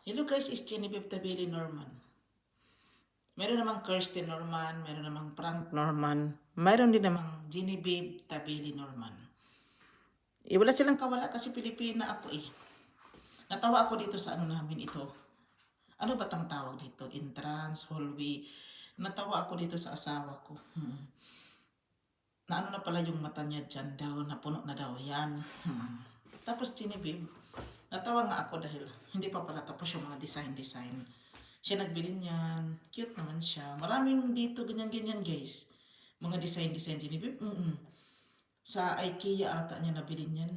Hello guys, it's Genevieve Tabili Norman. Meron namang Kirsten Norman, meron namang Frank Norman, meron din namang Genevieve Tabili Norman. Wala silang kawala kasi Pilipina ako eh. Natawa ako dito sa ano namin ito. Ano ba tang tawag dito? Entrance, hallway. Natawa ako dito sa asawa ko. Na ano na pala yung mata niya dyan daw, napuno na daw yan. Tapos Genevieve, natawa nga ako dahil hindi pa pala tapos yung mga design. Siya nagbili niyan. Cute naman siya. Maraming dito ganyan-ganyan guys. Mga design Genevieve. Sa IKEA ata niya nabili niyan.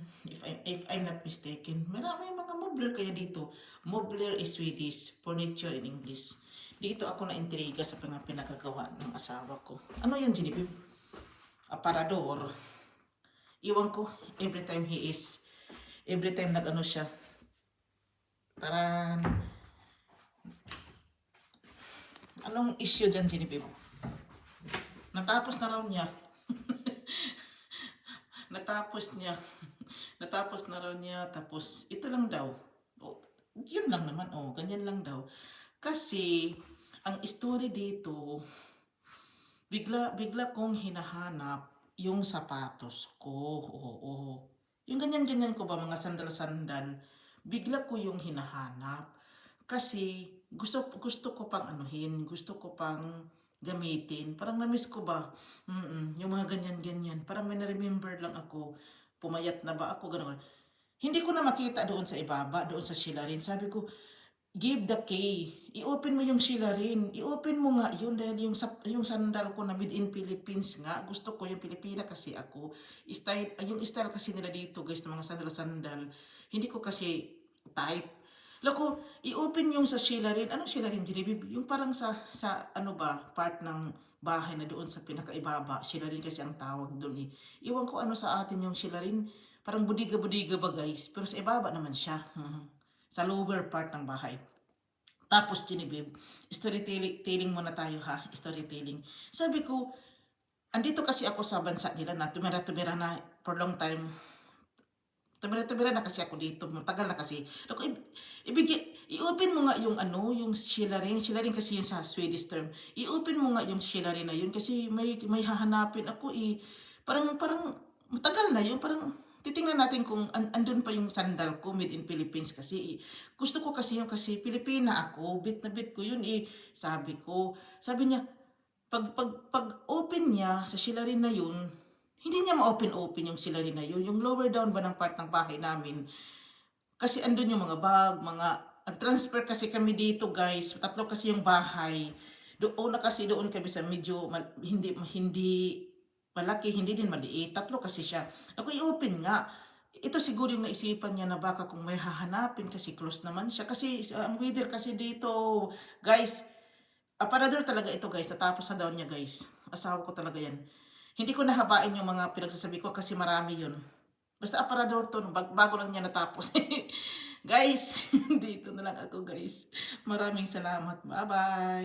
If I'm not mistaken. May mga mobler kaya dito. Mobler is Swedish. Furniture in English. Dito ako na-intriga sa mga pinagagawa ng asawa ko. Ano yan Genevieve? Aparador. Iwan ko every time nag-ano siya. Taran. Anong issue dyan, Genevieve? Natapos na raw niya. Natapos na raw niya. Tapos, ito lang daw. Oh, yun lang naman. Oh, ganyan lang daw. Kasi, ang story dito, bigla kong hinahanap yung sapatos ko. Oo. Yung ganyan-ganyan ko ba, mga sandal-sandal, bigla ko yung hinahanap. Kasi gusto ko pang anuhin, gusto ko pang gamitin. Parang na-miss ko ba? Yung mga ganyan-ganyan. Parang may na-remember lang ako. Pumayat na ba ako? Ganun. Hindi ko na makita doon sa ibaba, doon sa Shilarin. Sabi ko, give the key. I-open mo yung Shilarin. I-open mo nga yun dahil yung sandal ko na made in Philippines nga. Gusto ko yung Pilipina kasi ako. Yung style kasi nila dito guys ng mga sandal-sandal. Hindi ko kasi type. Lako, i-open yung sa Shilarin. Anong Shilarin, Genevieve? Yung parang sa ano ba, part ng bahay na doon sa pinakaibaba. Shilarin kasi ang tawag doon eh. Iwan ko ano sa atin yung Shilarin. Parang budiga-budiga ba guys? Pero sa ibaba naman siya. Sa lower part ng bahay. Tapos Genevieve, storytelling muna tayo ha. Storytelling. Sabi ko, andito kasi ako sa bansa nila na tumira na for long time. Tumira na kasi ako dito. Matagal na kasi. Ako, i-open mo nga yung ano, yung Shilarin. Shilarin kasi yung sa Swedish term. I-open mo nga yung Shilarin na yun kasi may hahanapin ako eh. Parang matagal na yun. Parang titingnan natin kung andun pa yung sandal ko made in Philippines kasi. Gusto ko kasi yung kasi Pilipina ako. Bit na bit ko yun eh. Sabi niya, pag open niya sa Shilarin na yun, hindi niya ma-open yung Shilarin na yun. Yung lower down ba ng part ng bahay namin. Kasi andun yung mga bag, nag-transfer kasi kami dito guys. Tatlo kasi yung bahay. Doon kami sa medyo hindi malaki, hindi din maliit. Tatlo kasi siya. Ako i-open nga. Ito siguro yung naisipan niya na baka kung may hahanapin kasi close naman siya. Kasi ang weather kasi dito, guys, aparador talaga ito guys. Natapos na daw niya guys. Asawa ko talaga yan. Hindi ko nahabain yung mga pinagsasabi ko kasi marami yun. Basta aparador to, bago lang niya natapos. Guys, dito na lang ako guys. Maraming salamat. Bye-bye.